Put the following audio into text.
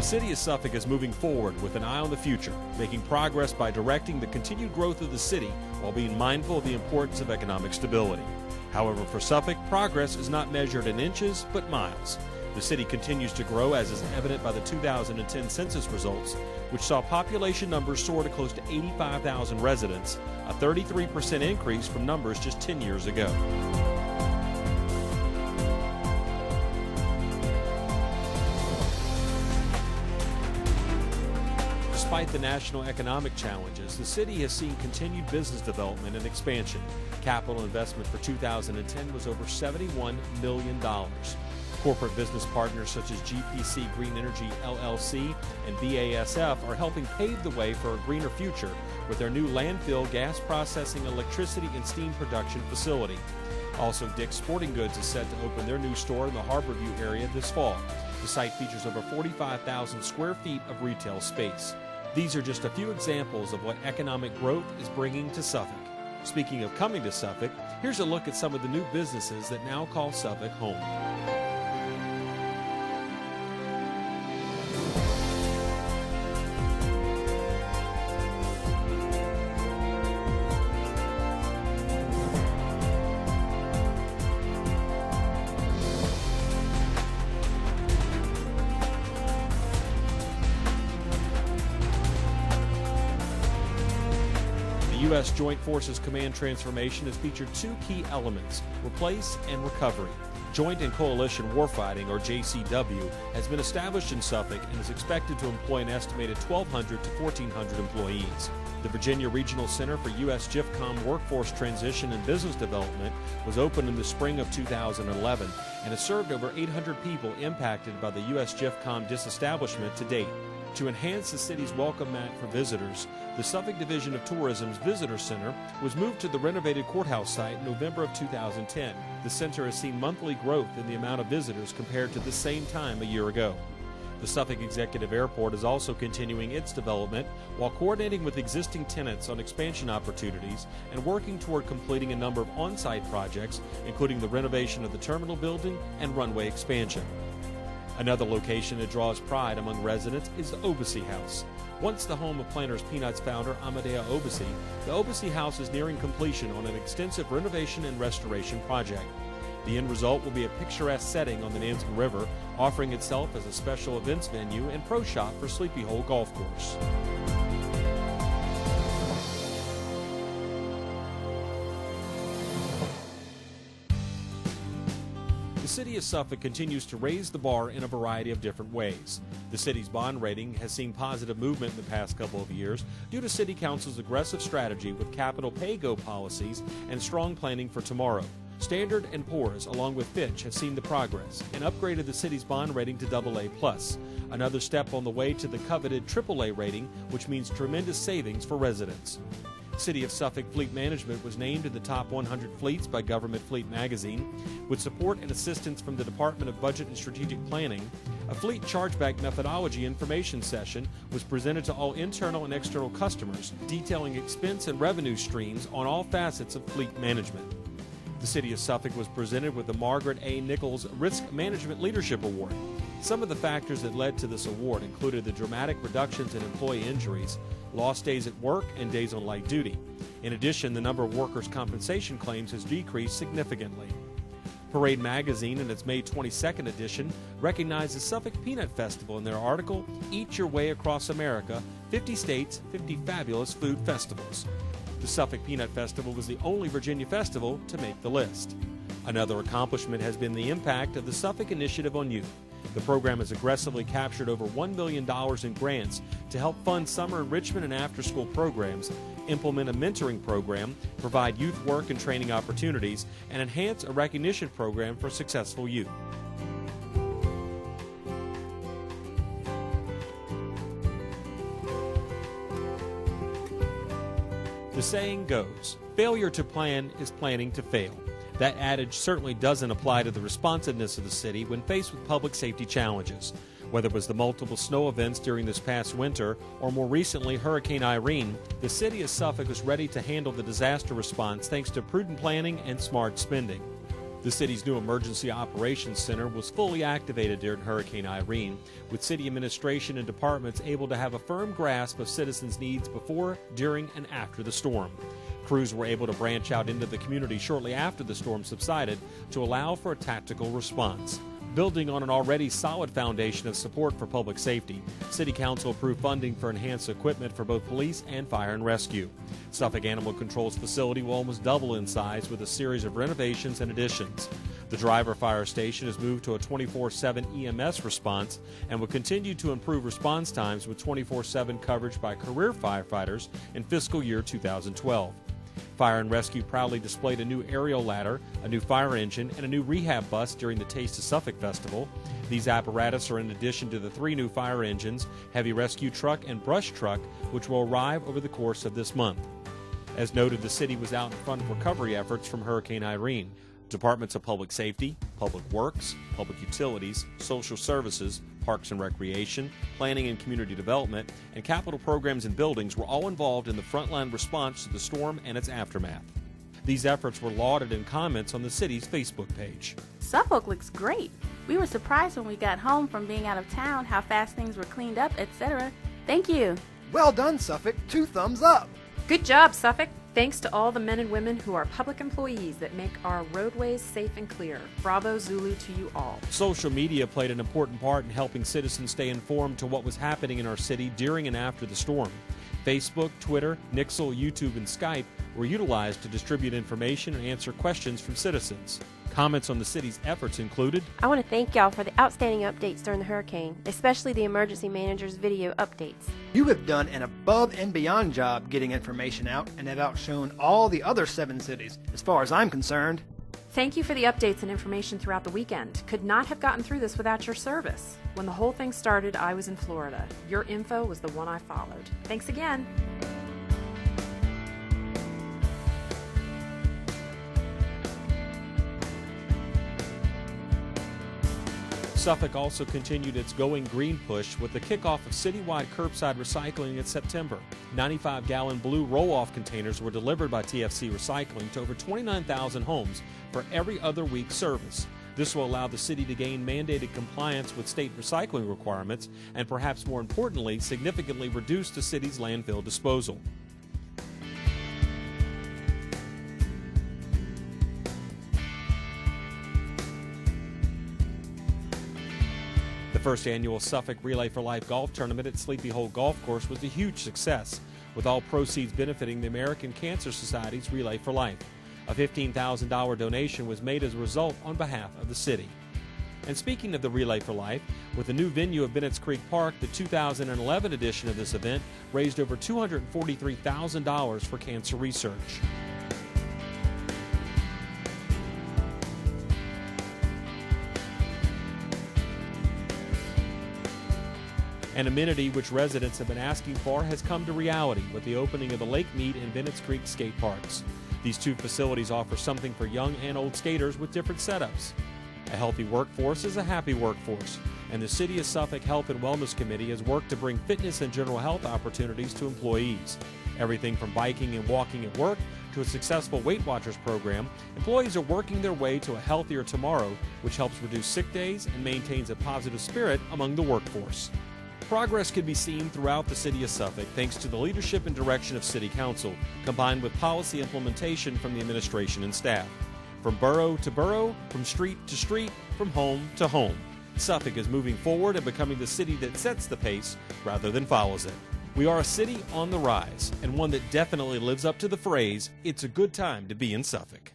The city of Suffolk is moving forward with an eye on the future, making progress by directing the continued growth of the city while being mindful of the importance of economic stability. However, for Suffolk, progress is not measured in inches, but miles. The city continues to grow, as is evident by the 2010 census results, which saw population numbers soar to close to 85,000 residents, a 33% increase from numbers just 10 years ago. Despite the national economic challenges, the city has seen continued business development and expansion. Capital investment for 2010 was over $71 million. Corporate business partners such as GPC Green Energy LLC and BASF are helping pave the way for a greener future with their new landfill gas processing, electricity, and steam production facility. Also, Dick's Sporting Goods is set to open their new store in the Harborview area this fall. The site features over 45,000 square feet of retail space. These are just a few examples of what economic growth is bringing to Suffolk. Speaking of coming to Suffolk, here's a look at some of the new businesses that now call Suffolk home. The U.S. Joint Forces Command transformation has featured two key elements: replace and recovery. Joint and Coalition Warfighting, or JCW, has been established in Suffolk and is expected to employ an estimated 1,200 to 1,400 employees. The Virginia Regional Center for U.S. JIFCOM Workforce Transition and Business Development was opened in the spring of 2011 and has served over 800 people impacted by the U.S. JIFCOM disestablishment to date. To enhance the city's welcome mat for visitors, the Suffolk Division of Tourism's Visitor Center was moved to the renovated courthouse site in November of 2010. The center has seen monthly growth in the amount of visitors compared to the same time a year ago. The Suffolk Executive Airport is also continuing its development while coordinating with existing tenants on expansion opportunities and working toward completing a number of on-site projects, including the renovation of the terminal building and runway expansion. Another location that draws pride among residents is the Oversea House. Once the home of Planters Peanuts founder Amadea Oversea, the Oversea House is nearing completion on an extensive renovation and restoration project. The end result will be a picturesque setting on the Nansemond River, offering itself as a special events venue and pro shop for Sleepy Hole Golf Course. The city of Suffolk continues to raise the bar in a variety of different ways. The city's bond rating has seen positive movement in the past couple of years due to City Council's aggressive strategy with capital pay-go policies and strong planning for tomorrow. Standard & Poor's, along with Fitch, have seen the progress and upgraded the city's bond rating to AA+, another step on the way to the coveted AAA rating, which means tremendous savings for residents. City of Suffolk Fleet Management was named in the top 100 fleets by Government Fleet magazine. With support and assistance from the Department of Budget and Strategic Planning, a fleet chargeback methodology information session was presented to all internal and external customers, detailing expense and revenue streams on all facets of fleet management. The City of Suffolk was presented with the Margaret A. Nichols Risk Management Leadership Award. Some of the factors that led to this award included the dramatic reductions in employee injuries, lost days at work, and days on light duty. In addition, the number of workers' compensation claims has decreased significantly. Parade Magazine, in its May 22nd edition, recognized the Suffolk Peanut Festival in their article, Eat Your Way Across America, 50 States, 50 Fabulous Food Festivals. The Suffolk Peanut Festival was the only Virginia festival to make the list. Another accomplishment has been the impact of the Suffolk Initiative on Youth. The program has aggressively captured over $1 million in grants to help fund summer enrichment and after-school programs, implement a mentoring program, provide youth work and training opportunities, and enhance a recognition program for successful youth. The saying goes, failure to plan is planning to fail. That adage certainly doesn't apply to the responsiveness of the city when faced with public safety challenges. Whether it was the multiple snow events during this past winter or more recently Hurricane Irene, the city of Suffolk is ready to handle the disaster response thanks to prudent planning and smart spending. The city's new Emergency Operations Center was fully activated during Hurricane Irene, with city administration and departments able to have a firm grasp of citizens' needs before, during, and after the storm. Crews were able to branch out into the community shortly after the storm subsided to allow for a tactical response. Building on an already solid foundation of support for public safety, City Council approved funding for enhanced equipment for both police and fire and rescue. Suffolk Animal Control's facility will almost double in size with a series of renovations and additions. The Driver Fire Station has moved to a 24/7 EMS response and will continue to improve response times with 24/7 coverage by career firefighters in fiscal year 2012. Fire and Rescue proudly displayed a new aerial ladder, a new fire engine, and a new rehab bus during the Taste of Suffolk Festival. These apparatus are in addition to the 3 new fire engines, heavy rescue truck, and brush truck, which will arrive over the course of this month. As noted, the city was out in front of recovery efforts from Hurricane Irene. Departments of Public Safety, Public Works, Public Utilities, Social Services, Parks and Recreation, Planning and Community Development, and Capital Programs and Buildings were all involved in the frontline response to the storm and its aftermath. These efforts were lauded in comments on the city's Facebook page. Suffolk looks great. We were surprised when we got home from being out of town how fast things were cleaned up, etc. Thank you. Well done, Suffolk. 2 thumbs up. Good job, Suffolk. Thanks to all the men and women who are public employees that make our roadways safe and clear. Bravo Zulu to you all. Social media played an important part in helping citizens stay informed to what was happening in our city during and after the storm. Facebook, Twitter, Nixle, YouTube, and Skype were utilized to distribute information and answer questions from citizens. Comments on the city's efforts included, I want to thank y'all for the outstanding updates during the hurricane, especially the emergency manager's video updates. You have done an above and beyond job getting information out and have outshone all the other 7 cities, as far as I'm concerned. Thank you for the updates and information throughout the weekend. Could not have gotten through this without your service. When the whole thing started, I was in Florida. Your info was the one I followed. Thanks again. Suffolk also continued its Going Green push with the kickoff of citywide curbside recycling in September. 95-gallon blue roll-off containers were delivered by TFC Recycling to over 29,000 homes for every other week service. This will allow the city to gain mandated compliance with state recycling requirements and, perhaps more importantly, significantly reduce the city's landfill disposal. The first annual Suffolk Relay for Life golf tournament at Sleepy Hole Golf Course was a huge success, with all proceeds benefiting the American Cancer Society's Relay for Life. A $15,000 donation was made as a result on behalf of the city. And speaking of the Relay for Life, with the new venue of Bennett's Creek Park, the 2011 edition of this event raised over $243,000 for cancer research. An amenity which residents have been asking for has come to reality with the opening of the Lake Mead and Bennett's Creek skate parks. These 2 facilities offer something for young and old skaters with different setups. A healthy workforce is a happy workforce, and the City of Suffolk Health and Wellness Committee has worked to bring fitness and general health opportunities to employees. Everything from biking and walking at work to a successful Weight Watchers program, employees are working their way to a healthier tomorrow, which helps reduce sick days and maintains a positive spirit among the workforce. Progress can be seen throughout the City of Suffolk thanks to the leadership and direction of City Council, combined with policy implementation from the administration and staff. From borough to borough, from street to street, from home to home, Suffolk is moving forward and becoming the city that sets the pace rather than follows it. We are a city on the rise, and one that definitely lives up to the phrase, "It's a good time to be in Suffolk."